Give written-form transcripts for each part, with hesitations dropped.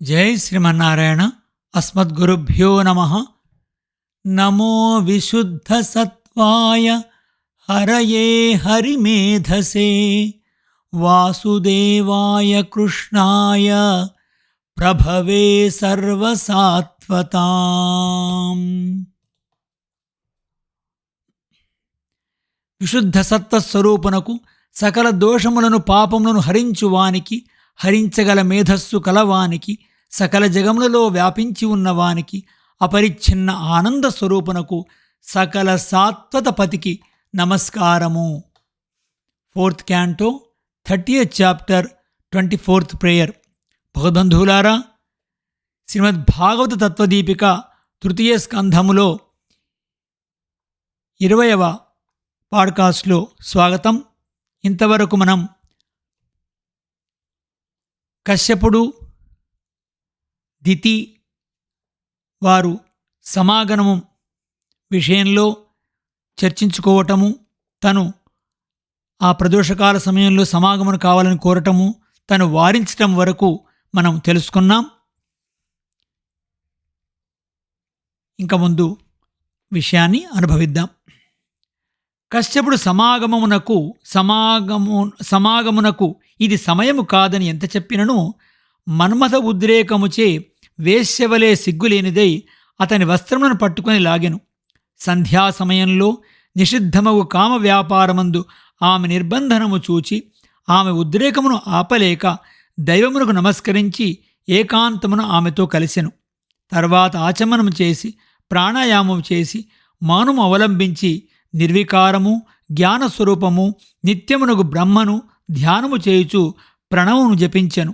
జై శ్రీమన్నారాయణ. అస్మద్గురుభ్యో నమ. నమో విశుద్ధ సత్వాయ హరయే హరిమేధసే వాసుదేవాయ కృష్ణాయ ప్రభవే సర్వసాత్వతాం. విశుద్ధ సత్వస్వరూపునకు సకల దోషములను పాపములను హరించువానికి, హరించగల మేధస్సు కలవానికి, సకల జగములలో వ్యాపించి ఉన్నవానికి, అపరిచ్ఛిన్న ఆనంద స్వరూపునకు, సకల సాత్వతపతికి నమస్కారము. 4th Canto 30th Chapter 24th Prayer. భగవద్బంధువులారా, Srimad Bhagavata తత్వదీపిక తృతీయ స్కంధములో 20వ పాడ్కాస్ట్లో స్వాగతం. ఇంతవరకు మనం కశ్యపుడు, దితి వారు సమాగమం విషయంలో చర్చించుకోవటము, తను ఆ ప్రదోషకాల సమయంలో సమాగమనం కావాలని కోరటము, తను వారించటం వరకు మనం తెలుసుకున్నాం. ఇంకా ముందు విషయాన్ని అనుభవిద్దాం. కశ్యపుడు సమాగమునకు ఇది సమయము కాదని ఎంత చెప్పినను మన్మథ ఉద్రేకముచే వేశ్యవలే సిగ్గులేనిదై అతని వస్త్రములను పట్టుకొని లాగెను. సంధ్యా సమయంలో నిషిద్ధమగు కామ వ్యాపారమందు ఆమె నిర్బంధనము చూచి ఆమె ఉద్రేకమును ఆపలేక దైవమునకు నమస్కరించి ఏకాంతమున ఆమెతో కలిసెను. తర్వాత ఆచమనము చేసి ప్రాణాయామం చేసి మౌనము అవలంబించి నిర్వికారము జ్ఞానస్వరూపము నిత్యమునగు బ్రహ్మను ధ్యానము చేయుచు ప్రణవమును జపించెను.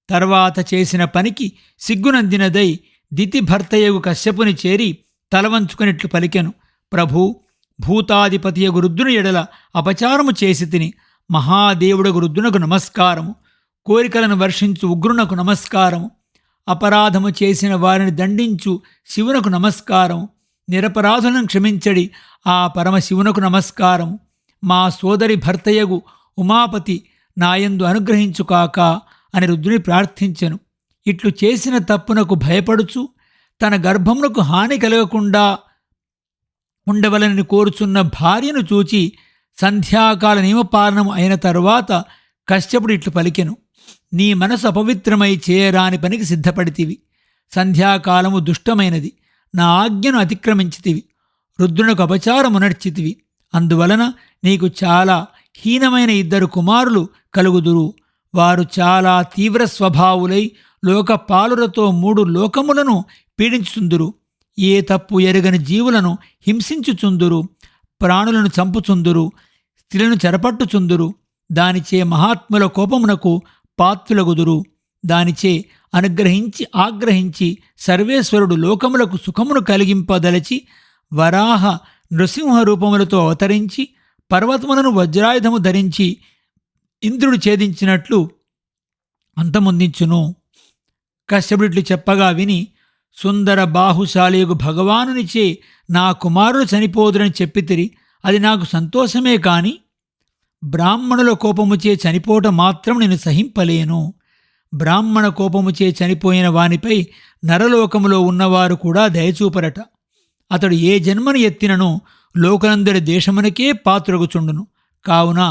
తర్వాత చేసిన పనికి సిగ్గునందినదై దితి భర్తయగు కశ్యపుని చేరి తలవంచుకునిట్లు పలికెను. ప్రభూ, భూతాధిపతియగు రుద్రుని ఎడల అపచారము చేసి తిని, మహాదేవుడగు రుద్రునకు నమస్కారము. కోరికలను వర్షించు ఉగ్రునకు నమస్కారము. అపరాధము చేసిన వారిని దండించు శివునకు నమస్కారము. నిరపరాధులను క్షమించడి ఆ పరమశివునకు నమస్కారము. మా సోదరి భర్తయగు ఉమాపతి నాయందు అనుగ్రహించుకాక అని రుద్రుని ప్రార్థించెను. ఇట్లు చేసిన తప్పునకు భయపడుచు తన గర్భమునకు హాని కలగకుండా ఉండవలని కోరుచున్న భార్యను చూచి సంధ్యాకాల నియమపాలనము అయిన తరువాత కశ్యపుడు ఇట్లు పలికెను. నీ మనసు అపవిత్రమై చేయరాని పనికి సిద్ధపడితివి. సంధ్యాకాలము దుష్టమైనది. నా ఆజ్ఞను అతిక్రమించితివి. రుద్రునకు అపచారమునర్చితివి. అందువలన నీకు చాలా హీనమైన 2 కుమారులు కలుగుదురు. వారు చాలా తీవ్ర స్వభావులై లోకపాలులతో 3 లోకములను పీడించుచుందురు. ఏ తప్పు ఎరగని జీవులను హింసించుచుందురు. ప్రాణులను చంపుచుందురు. స్త్రీలను చెరపట్టుచుందురు. దానిచే మహాత్ముల కోపమునకు పాత్రులగుదురు. దానిచే అనుగ్రహించి ఆగ్రహించి సర్వేశ్వరుడు లోకములకు సుఖమును కలిగింపదలచి వరాహ నృసింహ రూపములతో అవతరించి పర్వతములను వజ్రాయుధము ధరించి ఇంద్రుడు ఛేదించినట్లు అంతమొందించును. కశ్యపుడిట్లు చెప్పగా విని, సుందర బాహుశాలియగు భగవానునిచే నా కుమారుడు చనిపోదురని చెప్పితిరి. అది నాకు సంతోషమే కాని బ్రాహ్మణుల కోపముచే చనిపోవటం మాత్రం నేను సహింపలేను. బ్రాహ్మణ కోపముచే చనిపోయిన వానిపై నరలోకములో ఉన్నవారు కూడా దయచూపరట. అతడు ఏ జన్మను ఎత్తినను లోకనందరి దేశమునకే పాత్రగుచుండును. కావున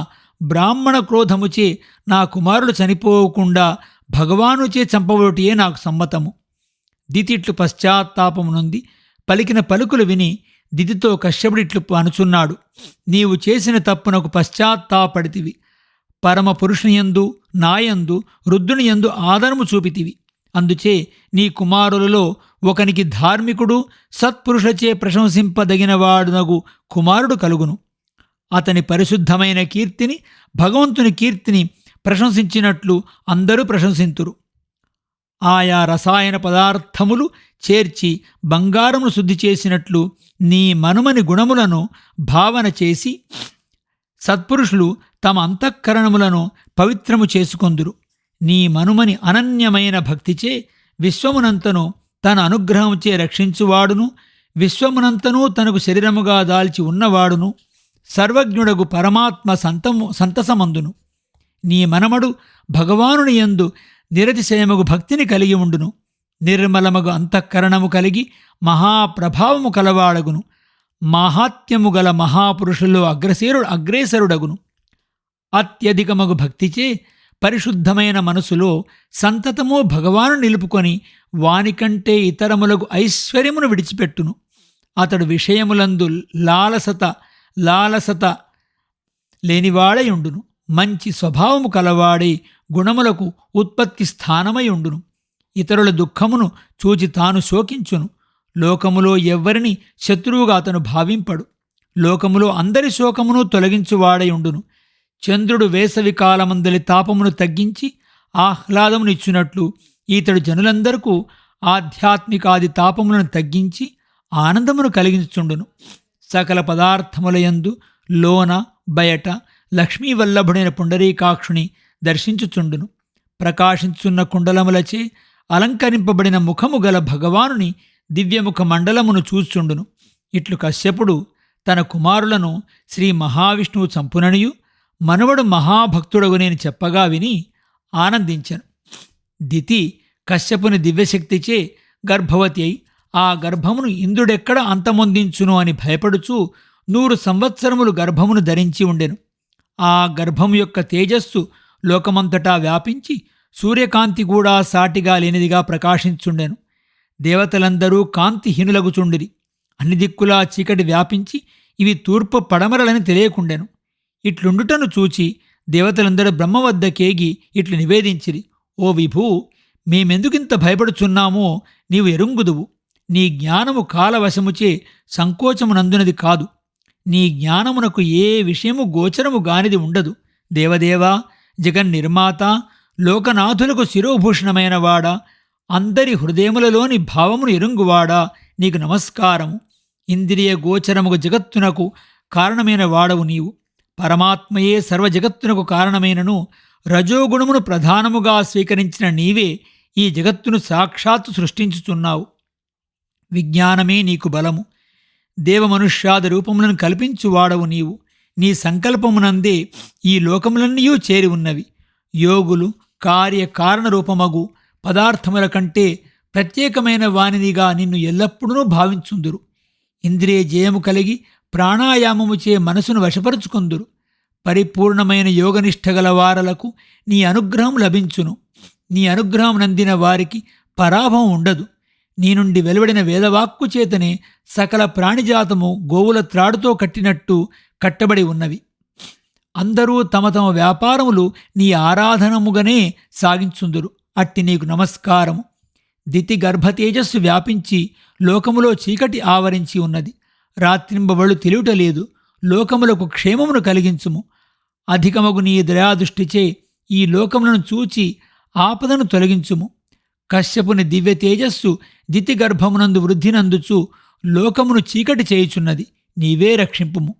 బ్రాహ్మణ క్రోధముచే నా కుమారుడు చనిపోకుండా భగవానుచే చంపబోటియే నాకు సమ్మతము. దితిట్లు పశ్చాత్తాపము నుండి పలికిన పలుకులు విని దితితో కశ్యపుడిట్లు అనుచున్నాడు. నీవు చేసిన తప్పునకు పశ్చాత్తాపడితివి. పరమ పురుషునియందు నాయందు రుద్రునియందు ఆదరము చూపితివి. అందుచే నీ కుమారులలో ఒకనికి ధార్మికుడు సత్పురుషచే ప్రశంసింపదగినవాడునగు కుమారుడు కలుగును. అతని పరిశుద్ధమైన కీర్తిని భగవంతుని కీర్తిని ప్రశంసించినట్లు అందరూ ప్రశంసింతురు. ఆయా రసాయన పదార్థములు చేర్చి బంగారమును శుద్ధి చేసినట్లు నీ మనుమని గుణములను భావన చేసి సత్పురుషులు తమ అంతఃకరణములను పవిత్రము చేసుకొందురు. నీ మనుమని అనన్యమైన భక్తిచే విశ్వమునంతను తన అనుగ్రహముచే రక్షించువాడును, విశ్వమునంతనూ తనకు శరీరముగా దాల్చి ఉన్నవాడును, సర్వజ్ఞుడగు పరమాత్మ సంతసమందును. నీ మనమడు భగవానుని యందు నిరతిశయముగు భక్తిని కలిగి ఉండును. నిర్మలమగు అంతఃకరణము కలిగి మహాప్రభావము కలవాడగును. మాహాత్మ్యము గల మహాపురుషుల్లో అగ్రేసరుడగును. అత్యధికమగు భక్తిచే పరిశుద్ధమైన మనసులో సంతతమో భగవాను నిలుపుకొని వానికంటే ఇతరములకు ఐశ్వర్యమును విడిచిపెట్టును. అతడు విషయములందు లాలసత లేనివాడై ఉండును. మంచి స్వభావము కలవాడై గుణములకు ఉత్పత్తి స్థానమై ఉండును. ఇతరుల దుఃఖమును చూచి తాను శోకించును. లోకములో ఎవ్వరిని శత్రువుగా అతను భావింపడు. లోకములో అందరి శోకమును తొలగించువాడై ఉండును. చంద్రుడు వేసవి కాలమందలి తాపమును తగ్గించి ఆహ్లాదమునిచ్చునట్లు ఈతడు జనులందరకు ఆధ్యాత్మికాది తాపములను తగ్గించి ఆనందమును కలిగించుచుండును. సకల పదార్థములయందు లోన బయట లక్ష్మీవల్లభుడైన పుండరీకాక్షుని దర్శించుచుండును. ప్రకాశించున్న కుండలములచే అలంకరింపబడిన ముఖము గల భగవానుని దివ్యముఖ మండలమును చూచుచుండును. ఇట్లు కశ్యపుడు తన కుమారులను శ్రీ మహావిష్ణువు చంపుననియు మనవడు మహాభక్తుడగు నేను చెప్పగా విని ఆనందించెను. దితి కశ్యపుని దివ్యశక్తిచే గర్భవతి అయి ఆ గర్భమును ఇంద్రుడెక్కడ అంతమొందించును అని భయపడుచూ 100 సంవత్సరములు గర్భమును ధరించి ఉండెను. ఆ గర్భము యొక్క తేజస్సు లోకమంతటా వ్యాపించి సూర్యకాంతి కూడా సాటిగా లేనిదిగా ప్రకాశించుండెను. దేవతలందరూ కాంతిహీనులగుచుండిరి. అన్ని దిక్కులా చీకటి వ్యాపించి ఇవి తూర్పు పడమరలని తెలియకుండెను. ఇట్లుండుటను చూచి దేవతలందరూ బ్రహ్మ వద్దకేగి ఇట్లు నివేదించిరి. ఓ విభూ, మేమెందుకింత భయపడుచున్నామో నీవు ఎరుంగుదువు. నీ జ్ఞానము కాలవశముచే సంకోచమునందునది కాదు. నీ జ్ఞానమునకు ఏ విషయము గోచరము గానిది ఉండదు. దేవదేవా, జగన్నిర్మాత, లోకనాథులకు శిరోభూషణమైన వాడా, అందరి హృదయములలోని భావమును ఎరుంగువాడా, నీకు నమస్కారము. ఇంద్రియ గోచరముగు జగత్తునకు కారణమైన వాడవు నీవు. పరమాత్మయే సర్వజగత్తునకు కారణమైనను రజోగుణమును ప్రధానముగా స్వీకరించిన నీవే ఈ జగత్తును సాక్షాత్తు సృష్టించుచున్నావు. విజ్ఞానమే నీకు బలము. దేవమనుష్యాద రూపములను కల్పించువాడవు నీవు. నీ సంకల్పమునందే ఈ లోకములన్నీయూ చేరి ఉన్నవి. యోగులు కార్యకారణ రూపమగు పదార్థముల కంటే ప్రత్యేకమైన వానిదిగా నిన్ను ఎల్లప్పుడూ భావించుందురు. ఇంద్రియ జయము కలిగి ప్రాణాయామముచే మనసును వశపరుచుకొందురు. పరిపూర్ణమైన యోగనిష్ఠగల వారలకు నీ అనుగ్రహం లభించును. నీ అనుగ్రహం నందిన వారికి పరాభవం ఉండదు. నీ నుండి వెలువడిన వేదవాక్కు చేతనే సకల ప్రాణిజాతము గోవుల త్రాడుతో కట్టినట్టు కట్టబడి ఉన్నవి. అందరూ తమ తమ వ్యాపారములు నీ ఆరాధనముగానే సాగించుందురు. అట్టి నీకు నమస్కారము. దితి గర్భతేజస్సు వ్యాపించి లోకములో చీకటి ఆవరించి ఉన్నది. రాత్రింబవళ్ళు తెలియటలేదు. లోకములకు క్షేమమును కలిగించుము. అధికమగు నీ దయాదృష్టిచే ఈ లోకములను చూచి ఆపదను తొలగించుము. కశ్యపుని దివ్య తేజస్సు దితి గర్భమునందు వృద్ధినందుచు లోకమును చీకటి చేయుచున్నది. నీవే రక్షింపుము.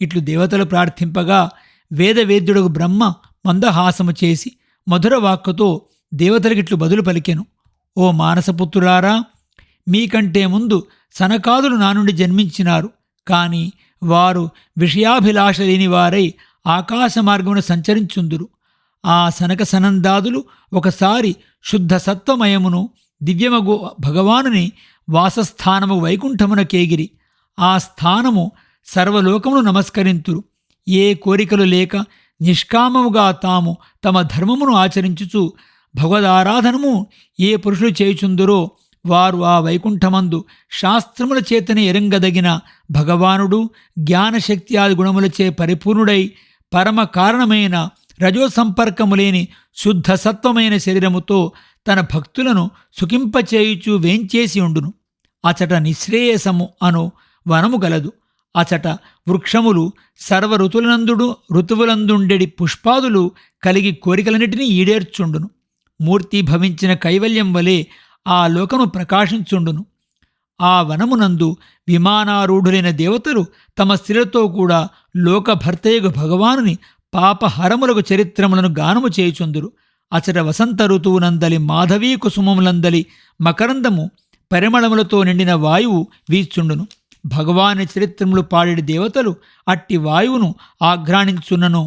ఇట్లు దేవతలు ప్రార్థింపగా వేదవేద్యుడకు బ్రహ్మ మందహాసము చేసి మధుర వాక్కుతో దేవతలకిట్లు బదులు పలికెను. ఓ మానసపుత్రులారా, మీకంటే ముందు సనకాదులు నా నుండి జన్మించినారు. కాని వారు విషయాభిలాష లేని వారై ఆకాశ మార్గమును సంచరించుందురు. ఆ సనక సనందాదులు ఒకసారి శుద్ధ సత్వమయమును దివ్యమగు భగవానుని వాసస్థానము వైకుంఠమున కేగిరి. ఆ స్థానము సర్వలోకమును నమస్కరింతురు. ఏ కోరికలు లేక నిష్కామముగా తాము తమ ధర్మమును ఆచరించుచు భగవదారాధనము ఏ పురుషులు చేయుచుందురో వారు ఆ వైకుంఠమందు శాస్త్రముల చేతనే ఎరంగదగిన భగవానుడు జ్ఞానశక్త్యాది గుణములచే పరిపూర్ణుడై పరమ కారణమైన రజోసంపర్కము లేని శుద్ధ సత్వమైన శరీరముతో తన భక్తులను సుఖింపచేయుచు వేంచేసి ఉండును. అచట నిశ్రేయసము అను వనము గలదు. అచట వృక్షములు సర్వ ఋతువులందుండెడి పుష్పాదులు కలిగి కోరికలన్నిటినీ ఈడేర్చుండును. మూర్తి భవించిన కైవల్యం వలె ఆ లోకము ప్రకాశించుండును. ఆ వనమునందు విమానారూఢులైన దేవతలు తమ స్త్రీలతో కూడా లోకభర్తయగు భగవానుని పాపహరములకు చరిత్రములను గానము చేయుచుందురు. అచట వసంత ఋతువునందలి మాధవీ కుసుమములందలి మకరందము పరిమళములతో నిండిన వాయువు వీచుండును. భగవాని చరిత్రములు పాడేడి దేవతలు అట్టి వాయువును ఆఘ్రాణించున్నను.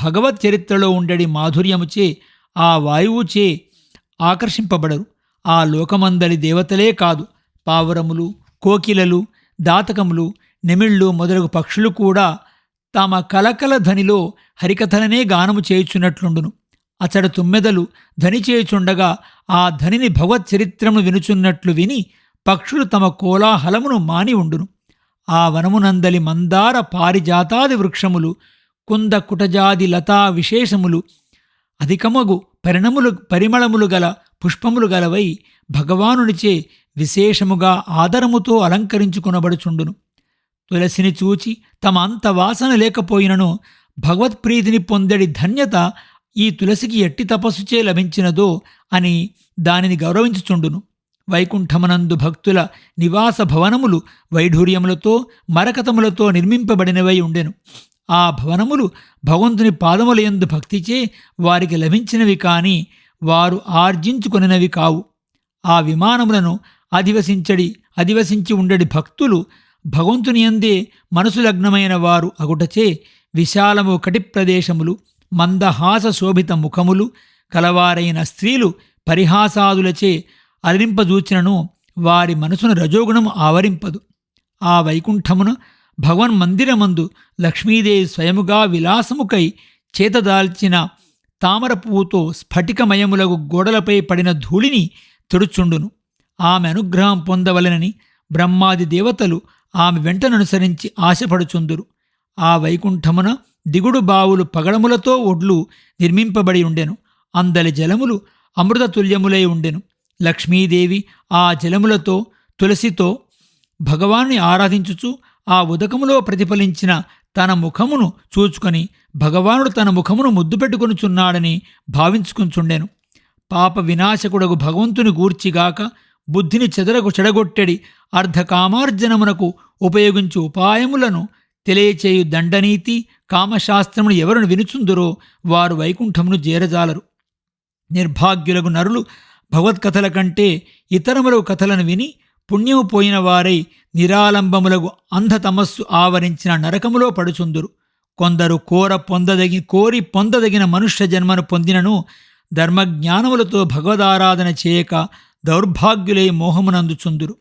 భగవత్ చరిత్రలో ఉండేడి మాధుర్యముచే ఆ వాయువుచే ఆకర్షింపబడరు. ఆ లోకమందలి దేవతలే కాదు, పావురములు, కోకిలలు, దాతకములు, నెమిళ్ళు మొదలగు పక్షులు కూడా తమ కలకల ధ్వనిలో హరికథలనే గానము చేయుచున్నట్లుండును. అచట తుమ్మెదలు ధ్వని చేయుచుండగా ఆ ధ్వనిని భగవత్ చరిత్రము వినుచున్నట్లు విని పక్షులు తమ కోలాహలమును మాని ఉండును. ఆ వనమునందలి మందార పారిజాతాది వృక్షములు, కుంద కుటజాది లతా విశేషములు, అధికమగు పరిమళములు గల పుష్పములు గలవై భగవానునిచే విశేషముగా ఆదరముతో అలంకరించుకొనబడుచుండును. తులసిని చూచి తమ అంత వాసన లేకపోయినను భగవత్ప్రీతిని పొందడి ధన్యత ఈ తులసికి ఎట్టి తపస్సుచే లభించినదో అని దానిని గౌరవించుచుండును. వైకుంఠమునందు భక్తుల నివాస భవనములు వైఢూర్యములతో మరకతములతో నిర్మింపబడినవై ఉండెను. ఆ భవనములు భగవంతుని పాదములయందు భక్తిచే వారికి లభించినవి కాని వారు ఆర్జించుకొనినవి కావు. ఆ విమానములను అధివసించి ఉండడి భక్తులు భగవంతుని యందే మనసు లగ్నమైన వారు అగుటచే విశాలము కటి ప్రదేశములు, మందహాస శోభిత ముఖములు కలవారైన స్త్రీలు పరిహాసాదులచే అలరింపజూచినను వారి మనసును రజోగుణము ఆవరింపదు. ఆ వైకుంఠమున భగవన్మందిరమందు లక్ష్మీదేవి స్వయముగా విలాసముకై చేతదాల్చిన తామర పువ్వుతో స్ఫటికమయములగు గోడలపై పడిన ధూళిని తుడుచుండును. ఆమె అనుగ్రహం పొందవలెనని బ్రహ్మాది దేవతలు ఆమె వెంటననుసరించి ఆశపడుచుందురు. ఆ వైకుంఠమున దిగుడు బావులు పగడములతో ఒడ్లు నిర్మింపబడి ఉండెను. అందలి జలములు అమృతతుల్యములై ఉండెను. లక్ష్మీదేవి ఆ జలములతో తులసితో భగవాన్ని ఆరాధించుచు ఆ ఉదకములో ప్రతిఫలించిన తన ముఖమును చూచుకొని భగవానుడు తన ముఖమును ముద్దు పెట్టుకొనుచున్నాడని భావించుకుంచుండెను. పాప వినాశకుడగు భగవంతుని గూర్చిగాక బుద్ధిని చెడగొట్టెడి అర్ధకామార్జనమునకు ఉపయోగించు ఉపాయములను తెలియచేయు దండనీతి కామశాస్త్రమును ఎవరును వినుచుందురో వారు వైకుంఠమును చేరజాలరు. నిర్భాగ్యులకు నరులు భగవత్కథల కంటే ఇతరములకు కథలను విని పుణ్యము పోయిన వారై నిరాలంబములకు అంధతమస్సు ఆవరించిన నరకములో పడుచుందురు. కొందరు కోరి పొందదగిన మనుష్య జన్మను పొందినను ధర్మజ్ఞానములతో భగవదారాధన చేయక దౌర్భాగ్యులై మోహమునందుచుందురు.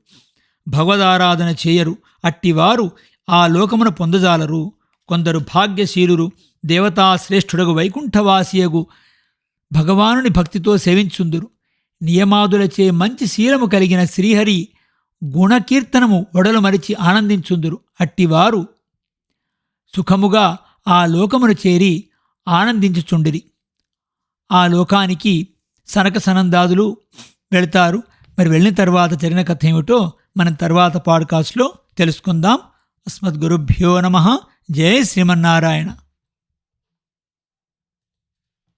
భగవదారాధన చేయరు. అట్టివారు ఆ లోకమును పొందజాలరు. కొందరు భాగ్యశీలురు దేవతాశ్రేష్ఠుడగు వైకుంఠవాసియగు భగవానుని భక్తితో సేవించుందురు. నియమాదులచే మంచి శీలము కలిగిన శ్రీహరి గుణకీర్తనము ఒడలు మరిచి ఆనందించుందురు. అట్టివారు సుఖముగా ఆ లోకమును చేరి ఆనందించుచుండిరి. ఆ లోకానికి సనక సనందాదులు వెళతారు. మరి వెళ్ళిన తర్వాత జరిగిన కథ ఏమిటో మనం తర్వాత పాడ్కాస్ట్లో తెలుసుకుందాం. అస్మద్గురుభ్యో నమః. జై శ్రీమన్నారాయణ.